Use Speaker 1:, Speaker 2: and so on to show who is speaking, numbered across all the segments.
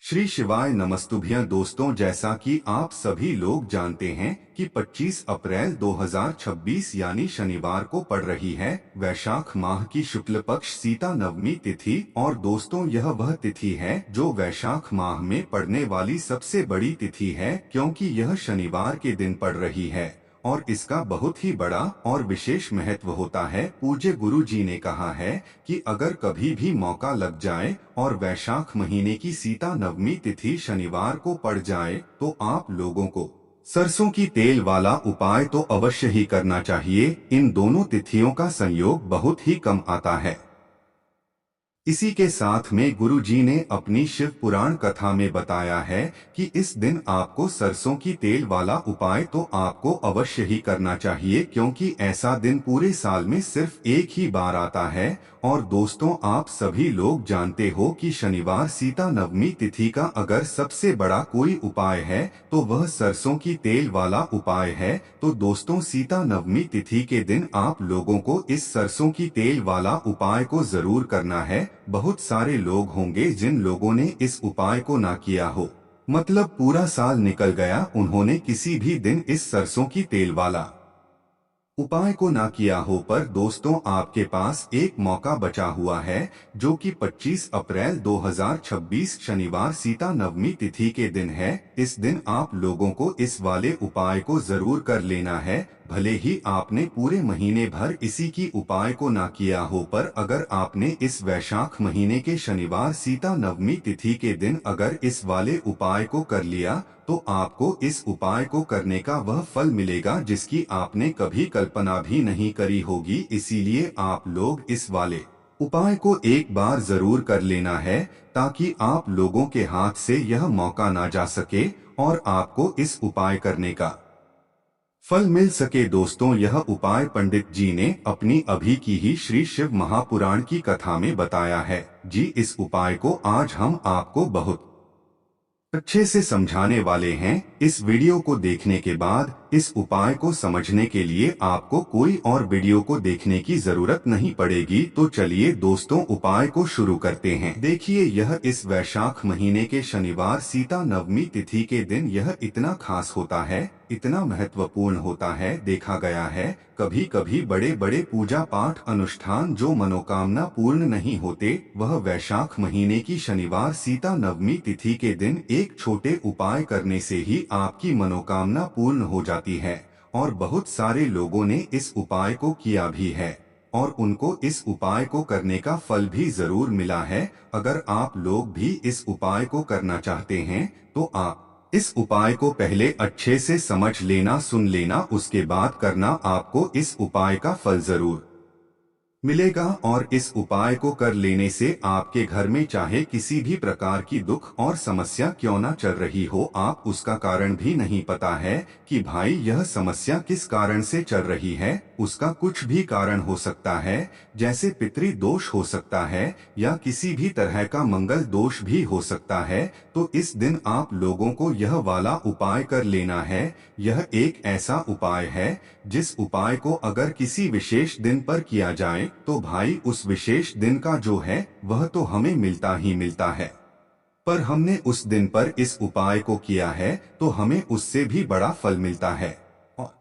Speaker 1: श्री शिवाय नमस्तुभ्यं दोस्तों, जैसा कि आप सभी लोग जानते हैं कि 25 अप्रैल 2026 यानी शनिवार को पड़ रही है वैशाख माह की शुक्ल पक्ष सीता नवमी तिथि। और दोस्तों, यह वह तिथि है जो वैशाख माह में पड़ने वाली सबसे बड़ी तिथि है, क्योंकि यह शनिवार के दिन पड़ रही है और इसका बहुत ही बड़ा और विशेष महत्व होता है। पूज्य गुरु जी ने कहा है कि अगर कभी भी मौका लग जाए और वैशाख महीने की सीता नवमी तिथि शनिवार को पड़ जाए तो आप लोगों को सरसों की तेल वाला उपाय तो अवश्य ही करना चाहिए। इन दोनों तिथियों का संयोग बहुत ही कम आता है। इसी के साथ में गुरु जी ने अपनी शिव पुराण कथा में बताया है कि इस दिन आपको सरसों की तेल वाला उपाय तो आपको अवश्य ही करना चाहिए, क्योंकि ऐसा दिन पूरे साल में सिर्फ एक ही बार आता है। और दोस्तों, आप सभी लोग जानते हो कि शनिवार सीता नवमी तिथि का अगर सबसे बड़ा कोई उपाय है तो वह सरसों की तेल वाला उपाय है। तो दोस्तों, सीता नवमी तिथि के दिन आप लोगों को इस सरसों की तेल वाला उपाय को जरूर करना है। बहुत सारे लोग होंगे जिन लोगों ने इस उपाय को ना किया हो, मतलब पूरा साल निकल गया, उन्होंने किसी भी दिन इस सरसों की तेल वाला उपाय को ना किया हो। पर दोस्तों, आपके पास एक मौका बचा हुआ है जो कि 25 अप्रैल 2026 शनिवार सीता नवमी तिथि के दिन है। इस दिन आप लोगों को इस वाले उपाय को जरूर कर लेना है। भले ही आपने पूरे महीने भर इसी की उपाय को ना किया हो, पर अगर आपने इस वैशाख महीने के शनिवार सीता नवमी तिथि के दिन अगर इस वाले उपाय को कर लिया तो आपको इस उपाय को करने का वह फल मिलेगा जिसकी आपने कभी कल्पना भी नहीं करी होगी। इसीलिए आप लोग इस वाले उपाय को एक बार जरूर कर लेना है, ताकि आप लोगों के हाथ से यह मौका ना जा सके और आपको इस उपाय करने का फल मिल सके। दोस्तों, यह उपाय पंडित जी ने अपनी अभी की ही श्री शिव महापुराण की कथा में बताया है। जी, इस उपाय को आज हम आपको बहुत अच्छे से समझाने वाले हैं। इस वीडियो को देखने के बाद इस उपाय को समझने के लिए आपको कोई और वीडियो को देखने की जरूरत नहीं पड़ेगी। तो चलिए दोस्तों, उपाय को शुरू करते हैं। देखिए, यह इस वैशाख महीने के शनिवार सीता नवमी तिथि के दिन यह इतना खास होता है, इतना महत्वपूर्ण होता है। देखा गया है कभी कभी बड़े बड़े पूजा पाठ अनुष्ठान जो मनोकामना पूर्ण नहीं होते, वह वैशाख महीने की शनिवार सीता नवमी तिथि के दिन एक छोटे उपाय करने से ही आपकी मनोकामना पूर्ण हो जाती है। और बहुत सारे लोगों ने इस उपाय को किया भी है और उनको इस उपाय को करने का फल भी जरूर मिला है। अगर आप लोग भी इस उपाय को करना चाहते हैं तो आप इस उपाय को पहले अच्छे से समझ लेना, सुन लेना, उसके बाद करना। आपको इस उपाय का फल जरूर मिलेगा। और इस उपाय को कर लेने से आपके घर में चाहे किसी भी प्रकार की दुख और समस्या क्यों ना चल रही हो, आप उसका कारण भी नहीं पता है कि भाई यह समस्या किस कारण से चल रही है, उसका कुछ भी कारण हो सकता है। जैसे पितृ दोष हो सकता है या किसी भी तरह का मंगल दोष भी हो सकता है। तो इस दिन आप लोगों को यह वाला उपाय कर लेना है। यह एक ऐसा उपाय है जिस उपाय को अगर किसी विशेष दिन पर किया जाए तो भाई उस विशेष दिन का जो है वह तो हमें मिलता ही मिलता है, पर हमने उस दिन पर इस उपाय को किया है तो हमें उससे भी बड़ा फल मिलता है। और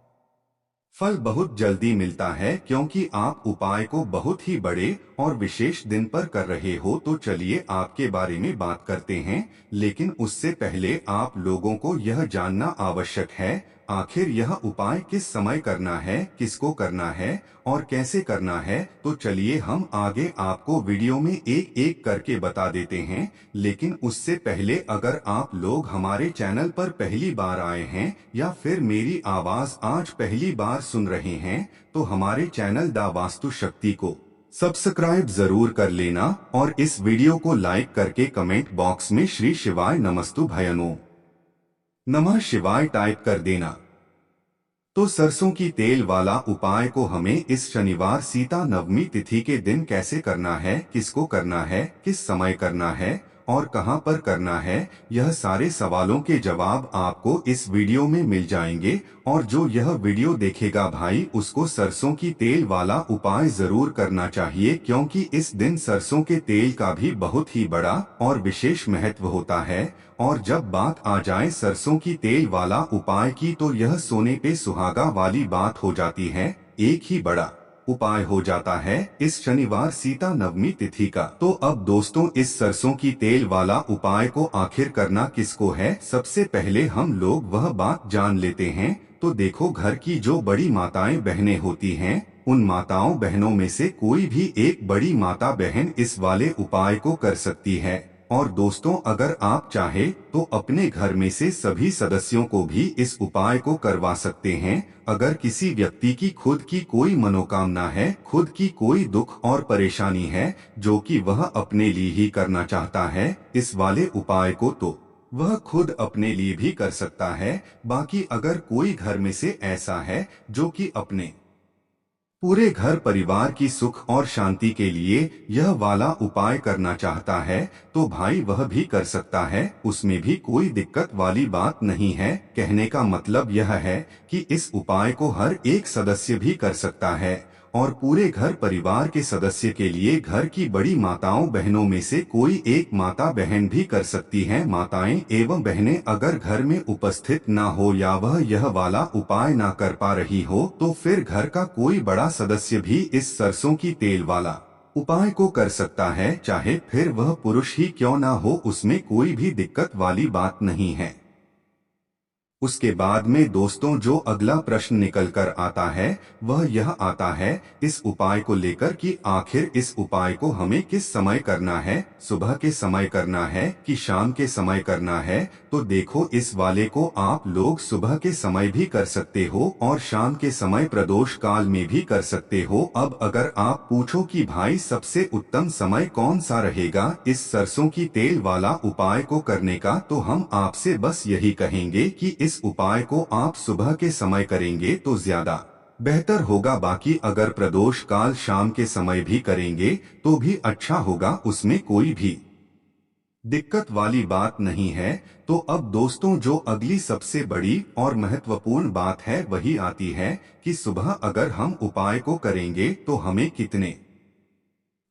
Speaker 1: फल बहुत जल्दी मिलता है, क्योंकि आप उपाय को बहुत ही बड़े और विशेष दिन पर कर रहे हो। तो चलिए आपके बारे में बात करते हैं, लेकिन उससे पहले आप लोगों को यह जानना आवश्यक है आखिर यह उपाय किस समय करना है, किसको करना है और कैसे करना है। तो चलिए हम आगे आपको वीडियो में एक एक करके बता देते हैं। लेकिन उससे पहले अगर आप लोग हमारे चैनल पर पहली बार आए हैं या फिर मेरी आवाज आज पहली बार सुन रहे हैं तो हमारे चैनल दा वास्तु शक्ति को सब्सक्राइब जरूर कर लेना और इस वीडियो को लाइक करके कमेंट बॉक्स में श्री शिवाय नमस्तु भयनो नमः शिवाय टाइप कर देना। तो सरसों की तेल वाला उपाय को हमें इस शनिवार सीता नवमी तिथि के दिन कैसे करना है, किसको करना है, किस समय करना है और कहां पर करना है, यह सारे सवालों के जवाब आपको इस वीडियो में मिल जाएंगे। और जो यह वीडियो देखेगा भाई, उसको सरसों की तेल वाला उपाय जरूर करना चाहिए, क्योंकि इस दिन सरसों के तेल का भी बहुत ही बड़ा और विशेष महत्व होता है। और जब बात आ जाए सरसों की तेल वाला उपाय की, तो यह सोने पे सुहागा वाली बात हो जाती है। एक ही बड़ा उपाय हो जाता है इस शनिवार सीता नवमी तिथि का। तो अब दोस्तों, इस सरसों की तेल वाला उपाय को आखिर करना किसको है, सबसे पहले हम लोग वह बात जान लेते हैं। तो देखो, घर की जो बड़ी माताएं बहनें होती हैं, उन माताओं बहनों में से कोई भी एक बड़ी माता बहन इस वाले उपाय को कर सकती है। और दोस्तों, अगर आप चाहे तो अपने घर में से सभी सदस्यों को भी इस उपाय को करवा सकते हैं। अगर किसी व्यक्ति की खुद की कोई मनोकामना है, खुद की कोई दुख और परेशानी है, जो कि वह अपने लिए ही करना चाहता है इस वाले उपाय को, तो वह खुद अपने लिए भी कर सकता है। बाकी अगर कोई घर में से ऐसा है जो कि अपने पूरे घर परिवार की सुख और शांति के लिए यह वाला उपाय करना चाहता है, तो भाई वह भी कर सकता है, उसमें भी कोई दिक्कत वाली बात नहीं है। कहने का मतलब यह है कि इस उपाय को हर एक सदस्य भी कर सकता है, और पूरे घर परिवार के सदस्य के लिए घर की बड़ी माताओं बहनों में से कोई एक माता बहन भी कर सकती हैं। माताएं एवं बहनें अगर घर में उपस्थित ना हो या वह यह वाला उपाय ना कर पा रही हो, तो फिर घर का कोई बड़ा सदस्य भी इस सरसों की तेल वाला उपाय को कर सकता है, चाहे फिर वह पुरुष ही क्यों ना हो, उसमें कोई भी दिक्कत वाली बात नहीं है। उसके बाद में दोस्तों, जो अगला प्रश्न निकल कर आता है वह यह आता है इस उपाय को लेकर कि आखिर इस उपाय को हमें किस समय करना है, सुबह के समय करना है कि शाम के समय करना है। तो देखो, इस वाले को आप लोग सुबह के समय भी कर सकते हो और शाम के समय प्रदोष काल में भी कर सकते हो। अब अगर आप पूछो कि भाई सबसे उत्तम समय कौन सा रहेगा इस सरसों की तेल वाला उपाय को करने का, तो हम आपसे बस यही कहेंगे कि इस उपाय को आप सुबह के समय करेंगे तो ज्यादा बेहतर होगा। बाकी अगर प्रदोष काल शाम के समय भी करेंगे तो भी अच्छा होगा, उसमें कोई भी दिक्कत वाली बात नहीं है। तो अब दोस्तों, जो अगली सबसे बड़ी और महत्वपूर्ण बात है वही आती है कि सुबह अगर हम उपाय को करेंगे तो हमें कितने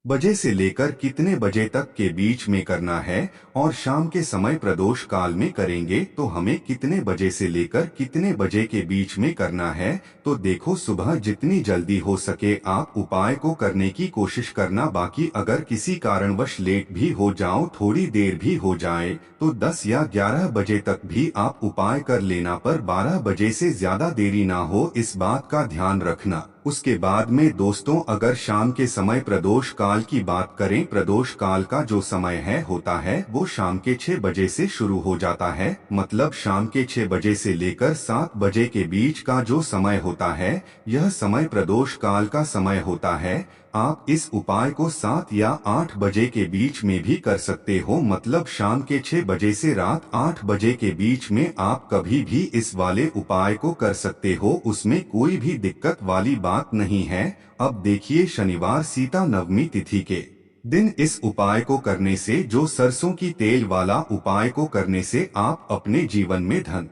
Speaker 1: बजे से लेकर कितने बजे तक के बीच में करना है, और शाम के समय प्रदोष काल में करेंगे तो हमें कितने बजे से लेकर कितने बजे के बीच में करना है। तो देखो, सुबह जितनी जल्दी हो सके आप उपाय को करने की कोशिश करना। बाकी अगर किसी कारणवश लेट भी हो जाओ, थोड़ी देर भी हो जाए, तो 10 या 11 बजे तक भी आप उपाय कर लेना, पर 12 बजे से ज्यादा देरी ना हो, इस बात का ध्यान रखना। उसके बाद में दोस्तों, अगर शाम के समय प्रदोष काल की बात करें, प्रदोष काल का जो समय है होता है वो शाम के 6 बजे से शुरू हो जाता है। मतलब शाम के 6 बजे से लेकर 7 बजे के बीच का जो समय होता है, यह समय प्रदोष काल का समय होता है। आप इस उपाय को 7 या 8 बजे के बीच में भी कर सकते हो। मतलब शाम के 6 बजे से रात 8 बजे के बीच में आप कभी भी इस वाले उपाय को कर सकते हो, उसमें कोई भी दिक्कत वाली बात नहीं है। अब देखिए, शनिवार सीता नवमी तिथि के दिन इस उपाय को करने से, जो सरसों की तेल वाला उपाय को करने से आप अपने जीवन में धन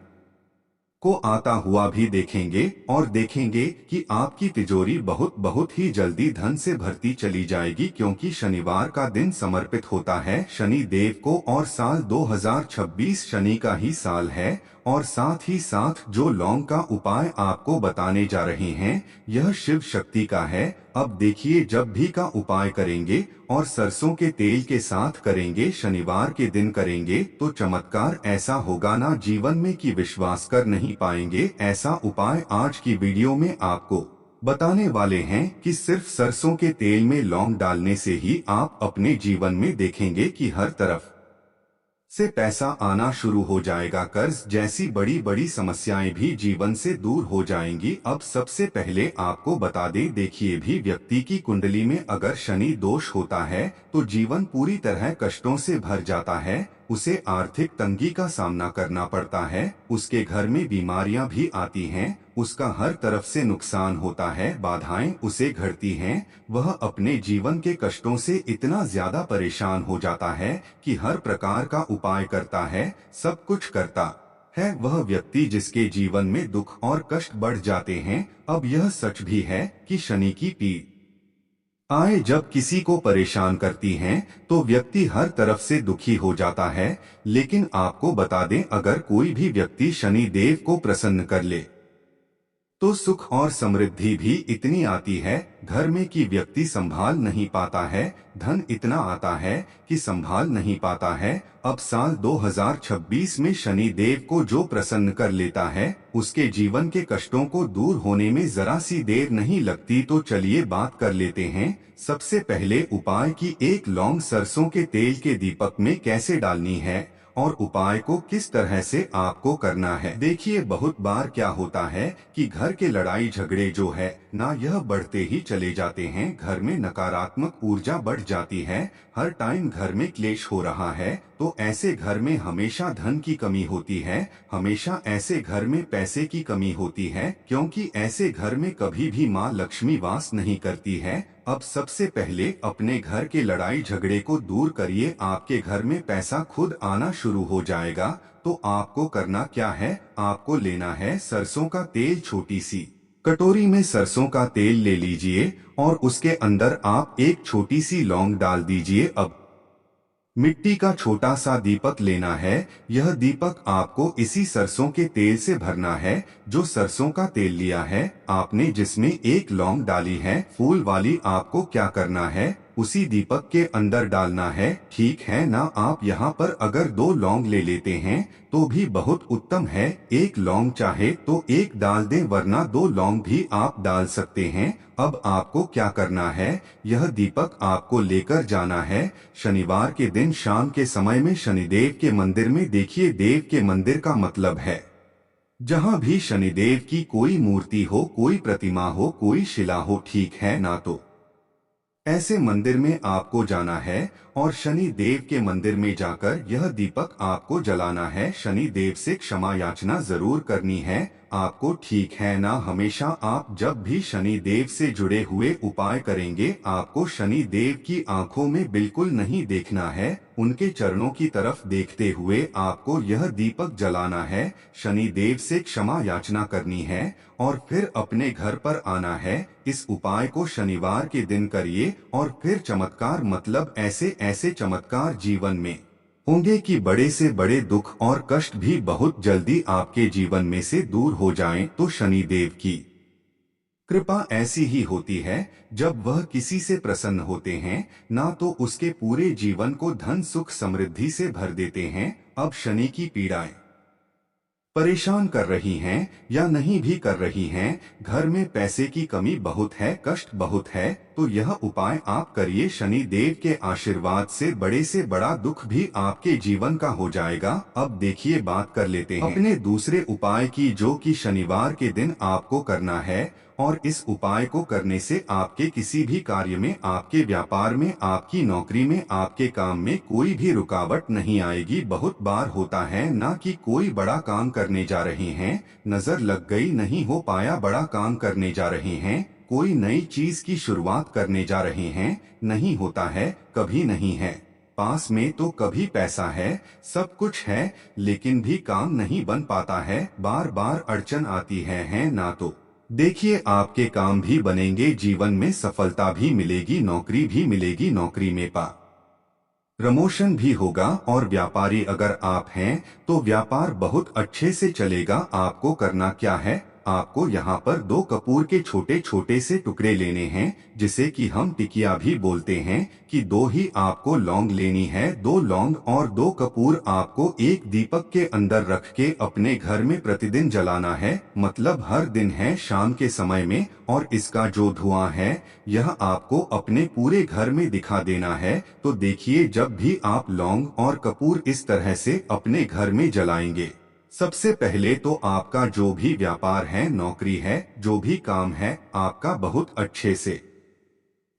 Speaker 1: को आता हुआ भी देखेंगे, और देखेंगे कि आपकी तिजोरी बहुत बहुत ही जल्दी धन से भरती चली जाएगी, क्योंकि शनिवार का दिन समर्पित होता है शनि देव को, और साल 2026 शनि का ही साल है। और साथ ही साथ जो लौंग का उपाय आपको बताने जा रहे हैं, यह शिव शक्ति का है। अब देखिए, जब भी का उपाय करेंगे और सरसों के तेल के साथ करेंगे, शनिवार के दिन करेंगे, तो चमत्कार ऐसा होगा ना जीवन में कि विश्वास कर नहीं पाएंगे। ऐसा उपाय आज की वीडियो में आपको बताने वाले हैं कि सिर्फ सरसों के तेल में लौंग डालने से ही आप अपने जीवन में देखेंगे कि हर तरफ से पैसा आना शुरू हो जाएगा, कर्ज जैसी बड़ी बड़ी समस्याएं भी जीवन से दूर हो जाएंगी। अब सबसे पहले आपको बता दें, देखिए, भी व्यक्ति की कुंडली में अगर शनि दोष होता है तो जीवन पूरी तरह कष्टों से भर जाता है, उसे आर्थिक तंगी का सामना करना पड़ता है, उसके घर में बीमारियां भी आती हैं, उसका हर तरफ से नुकसान होता है, बाधाएं उसे घड़ती हैं। वह अपने जीवन के कष्टों से इतना ज्यादा परेशान हो जाता है कि हर प्रकार का उपाय करता है, सब कुछ करता है। वह व्यक्ति जिसके जीवन में दुख और कष्ट बढ़ जाते हैं। अब यह सच भी है कि शनि की पीड़ आए जब किसी को परेशान करती हैं तो व्यक्ति हर तरफ से दुखी हो जाता है। लेकिन आपको बता दें, अगर कोई भी व्यक्ति शनि देव को प्रसन्न कर ले तो सुख और समृद्धि भी इतनी आती है घर में कि व्यक्ति संभाल नहीं पाता है। धन इतना आता है कि संभाल नहीं पाता है। अब साल 2026 में शनि देव को जो प्रसन्न कर लेता है उसके जीवन के कष्टों को दूर होने में जरा सी देर नहीं लगती। तो चलिए बात कर लेते हैं सबसे पहले उपाय की। एक लौंग सरसों के तेल के दीपक में कैसे डालनी है और उपाय को किस तरह से आपको करना है। देखिए, बहुत बार क्या होता है कि घर के लड़ाई झगड़े जो है ना, यह बढ़ते ही चले जाते हैं। घर में नकारात्मक ऊर्जा बढ़ जाती है, हर टाइम घर में क्लेश हो रहा है। तो ऐसे घर में हमेशा धन की कमी होती है, हमेशा ऐसे घर में पैसे की कमी होती है, क्योंकि ऐसे घर में कभी भी माँ लक्ष्मी वास नहीं करती है। अब सबसे पहले अपने घर के लड़ाई झगड़े को दूर करिए, आपके घर में पैसा खुद आना शुरू हो जाएगा। तो आपको करना क्या है, आपको लेना है सरसों का तेल। छोटी सी कटोरी में सरसों का तेल ले लीजिए और उसके अंदर आप एक छोटी सी लौंग डाल दीजिए। अब मिट्टी का छोटा सा दीपक लेना है। यह दीपक आपको इसी सरसों के तेल से भरना है। जो सरसों का तेल लिया है आपने, जिसमें एक लौंग डाली है फूल वाली, आपको क्या करना है, उसी दीपक के अंदर डालना है। ठीक है ना। आप यहाँ पर अगर 2 लौंग ले लेते हैं तो भी बहुत उत्तम है। एक लौंग चाहे तो एक डाल दें, वरना 2 लौंग भी आप डाल सकते हैं। अब आपको क्या करना है, यह दीपक आपको लेकर जाना है शनिवार के दिन शाम के समय में शनिदेव के मंदिर में। देखिए, देव के मंदिर का मतलब है जहाँ भी शनिदेव की कोई मूर्ति हो, कोई प्रतिमा हो, कोई शिला हो, ठीक है ना। तो ऐसे मंदिर में आपको जाना है और शनि देव के मंदिर में जाकर यह दीपक आपको जलाना है। शनि देव से क्षमा याचना जरूर करनी है आपको, ठीक है ना। हमेशा आप जब भी शनि देव से जुड़े हुए उपाय करेंगे, आपको शनि देव की आंखों में बिल्कुल नहीं देखना है, उनके चरणों की तरफ देखते हुए आपको यह दीपक जलाना है। शनि देव से क्षमा याचना करनी है और फिर अपने घर पर आना है। इस उपाय को शनिवार के दिन करिए और फिर चमत्कार, मतलब ऐसे ऐसे चमत्कार जीवन में होंगे कि बड़े से बड़े दुख और कष्ट भी बहुत जल्दी आपके जीवन में से दूर हो जाएं। तो शनि देव की कृपा ऐसी ही होती है, जब वह किसी से प्रसन्न होते हैं ना, तो उसके पूरे जीवन को धन सुख समृद्धि से भर देते हैं। अब शनि की पीड़ाएं परेशान कर रही हैं या नहीं भी कर रही हैं, घर में पैसे की कमी बहुत है, कष्ट बहुत है, तो यह उपाय आप करिए। शनि देव के आशीर्वाद से बड़ा दुख भी आपके जीवन का हो जाएगा। अब देखिए, बात कर लेते हैं अपने दूसरे उपाय की, जो कि शनिवार के दिन आपको करना है। और इस उपाय को करने से आपके किसी भी कार्य में, आपके व्यापार में, आपकी नौकरी में, आपके काम में कोई भी रुकावट नहीं आएगी। बहुत बार होता है ना कि कोई बड़ा काम करने जा रहे हैं, नजर लग गई, नहीं हो पाया, बड़ा काम करने जा रहे हैं, कोई नई चीज की शुरुआत करने जा रहे हैं, नहीं होता है, कभी नहीं है, पास में तो कभी पैसा है, सब कुछ है, लेकिन भी काम नहीं बन पाता है, बार बार अड़चन आती है ना। तो देखिए, आपके काम भी बनेंगे, जीवन में सफलता भी मिलेगी, नौकरी भी मिलेगी, नौकरी में प्रमोशन भी होगा। और व्यापारी अगर आप हैं तो व्यापार बहुत अच्छे से चलेगा। आपको करना क्या है, आपको यहाँ पर 2 कपूर के छोटे छोटे से टुकड़े लेने हैं, जिसे कि हम टिकिया भी बोलते हैं, कि 2 ही आपको लौंग लेनी है। 2 लौंग और 2 कपूर आपको एक दीपक के अंदर रख के अपने घर में प्रतिदिन जलाना है, मतलब हर दिन है शाम के समय में। और इसका जो धुआं है यह आपको अपने पूरे घर में दिखा देना है। तो देखिए, जब भी आप लौंग और कपूर इस तरह से अपने घर में जलाएंगे, सबसे पहले तो आपका जो भी व्यापार है, नौकरी है, जो भी काम है, आपका बहुत अच्छे से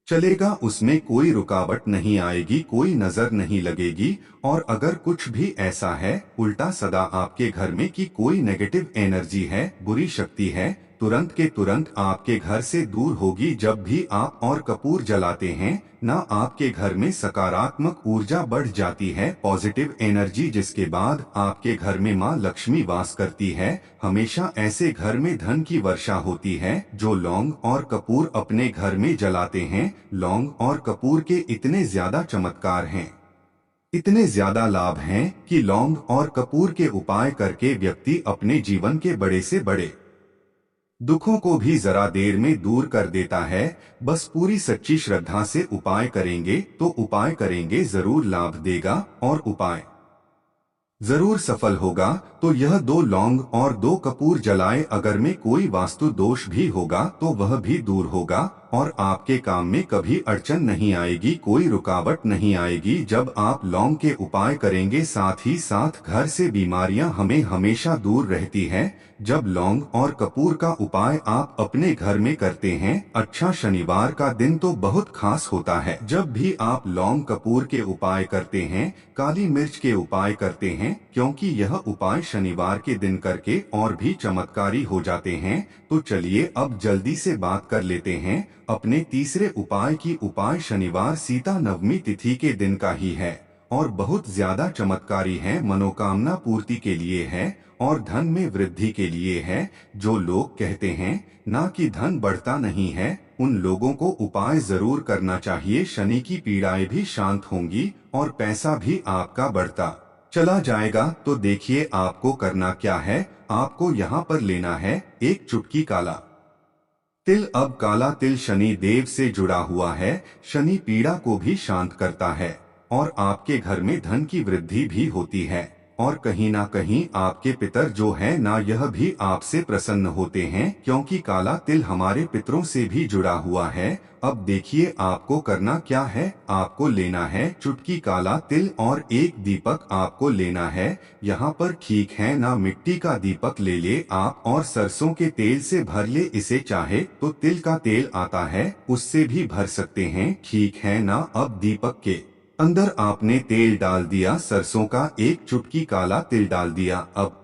Speaker 1: चलेगा, उसमें कोई रुकावट नहीं आएगी, कोई नजर नहीं लगेगी। और अगर कुछ भी ऐसा है उल्टा सदा आपके घर में कि कोई नेगेटिव एनर्जी है, बुरी शक्ति है, तुरंत के तुरंत आपके घर से दूर होगी। जब भी आप और कपूर जलाते हैं ना, आपके घर में सकारात्मक ऊर्जा बढ़ जाती है, पॉजिटिव एनर्जी, जिसके बाद आपके घर में माँ लक्ष्मी वास करती है। हमेशा ऐसे घर में धन की वर्षा होती है। जो लौंग और कपूर अपने घर में जलाते हैं, लौंग और कपूर के इतने ज्यादा चमत्कार हैं, इतने ज्यादा लाभ हैं कि लौंग और कपूर के उपाय करके व्यक्ति अपने जीवन के बड़े से बड़े दुखों को भी जरा देर में दूर कर देता है। बस पूरी सच्ची श्रद्धा से उपाय करेंगे तो उपाय करेंगे जरूर लाभ देगा और उपाय जरूर सफल होगा। तो यह 2 लौंग और 2 कपूर जलाए। अगर में कोई वास्तु दोष भी होगा तो वह भी दूर होगा और आपके काम में कभी अड़चन नहीं आएगी, कोई रुकावट नहीं आएगी जब आप लौंग के उपाय करेंगे। साथ ही साथ घर से बीमारियां हमें हमेशा दूर रहती है जब लौंग और कपूर का उपाय आप अपने घर में करते हैं। अच्छा, शनिवार का दिन तो बहुत खास होता है। जब भी आप लौंग कपूर के उपाय करते हैं, काली मिर्च के उपाय करते हैं, क्योंकि यह उपाय शनिवार के दिन करके और भी चमत्कारी हो जाते हैं। तो चलिए अब जल्दी से बात कर लेते हैं अपने तीसरे उपाय की। उपाय शनिवार सीता नवमी तिथि के दिन का ही है और बहुत ज्यादा चमत्कारी है। मनोकामना पूर्ति के लिए है और धन में वृद्धि के लिए है। जो लोग कहते हैं ना कि धन बढ़ता नहीं है, उन लोगों को उपाय जरूर करना चाहिए। शनि की पीड़ाएं भी शांत होंगी और पैसा भी आपका बढ़ता चला जाएगा। तो देखिए आपको करना क्या है। आपको यहाँ पर लेना है 1 चुटकी काला तिल। अब काला तिल शनि देव से जुड़ा हुआ है, शनि पीड़ा को भी शांत करता है और आपके घर में धन की वृद्धि भी होती है और कहीं ना कहीं आपके पितर जो है ना, यह भी आपसे प्रसन्न होते हैं क्योंकि काला तिल हमारे पितरों से भी जुड़ा हुआ है। अब देखिए आपको करना क्या है। आपको लेना है चुटकी काला तिल और 1 दीपक आपको लेना है। यहाँ पर ठीक है ना, मिट्टी का दीपक ले ले आप और सरसों के तेल से भर ले इसे। चाहे तो तिल का तेल आता है उससे भी भर सकते हैं, ठीक है ना। अब दीपक के अंदर आपने तेल डाल दिया, सरसों का 1 चुटकी काला तिल डाल दिया। अब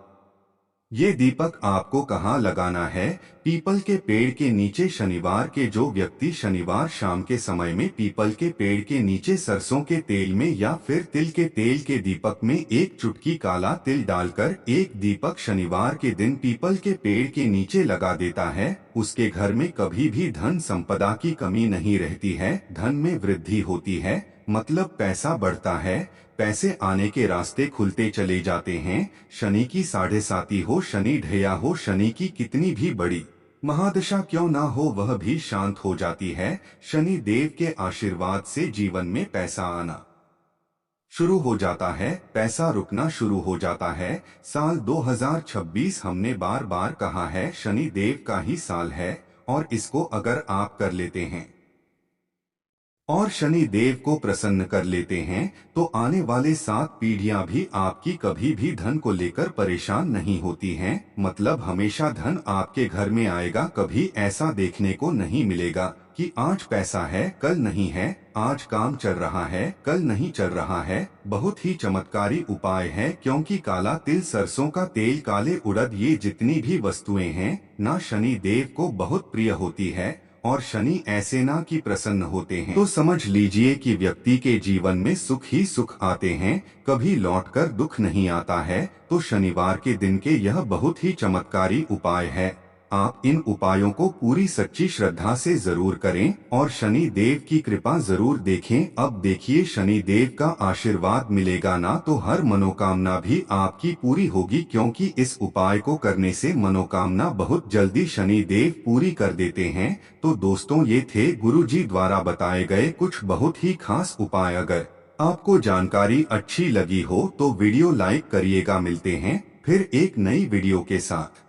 Speaker 1: ये दीपक आपको कहाँ लगाना है? पीपल के पेड़ के नीचे। शनिवार के जो व्यक्ति शनिवार शाम के समय में पीपल के पेड़ के नीचे सरसों के तेल में या फिर तिल के तेल के दीपक में 1 चुटकी काला तिल डालकर 1 दीपक शनिवार के दिन पीपल के पेड़ के नीचे लगा देता है, उसके घर में कभी भी धन संपदा की कमी नहीं रहती है। धन में वृद्धि होती है, मतलब पैसा बढ़ता है, पैसे आने के रास्ते खुलते चले जाते हैं। शनि की 7.5 हो, शनि ढैया हो, शनि की कितनी भी बड़ी महादशा क्यों ना हो, वह भी शांत हो जाती है। शनि देव के आशीर्वाद से जीवन में पैसा आना शुरू हो जाता है, पैसा रुकना शुरू हो जाता है। साल 2026 हमने बार बार कहा है शनि देव का ही साल है और इसको अगर आप कर लेते हैं और शनि देव को प्रसन्न कर लेते हैं तो आने वाले 7 पीढ़ियां भी आपकी कभी भी धन को लेकर परेशान नहीं होती हैं। मतलब हमेशा धन आपके घर में आएगा। कभी ऐसा देखने को नहीं मिलेगा कि आज पैसा है कल नहीं है, आज काम चल रहा है कल नहीं चल रहा है। बहुत ही चमत्कारी उपाय है क्योंकि काला तिल, सरसों का तेल, काले उड़द, ये जितनी भी वस्तुएं हैं ना शनि देव को बहुत प्रिय होती है और शनि ऐसे ना कि प्रसन्न होते हैं तो समझ लीजिए कि व्यक्ति के जीवन में सुख ही सुख आते हैं, कभी लौटकर दुख नहीं आता है। तो शनिवार के दिन के यह बहुत ही चमत्कारी उपाय है। आप इन उपायों को पूरी सच्ची श्रद्धा से जरूर करें और शनि देव की कृपा जरूर देखें। अब देखिए शनि देव का आशीर्वाद मिलेगा ना तो हर मनोकामना भी आपकी पूरी होगी क्योंकि इस उपाय को करने से मनोकामना बहुत जल्दी शनि देव पूरी कर देते हैं। तो दोस्तों ये थे गुरुजी द्वारा बताए गए कुछ बहुत ही खास उपाय। अगर आपको जानकारी अच्छी लगी हो तो वीडियो लाइक करिएगा। मिलते हैं फिर एक नई वीडियो के साथ।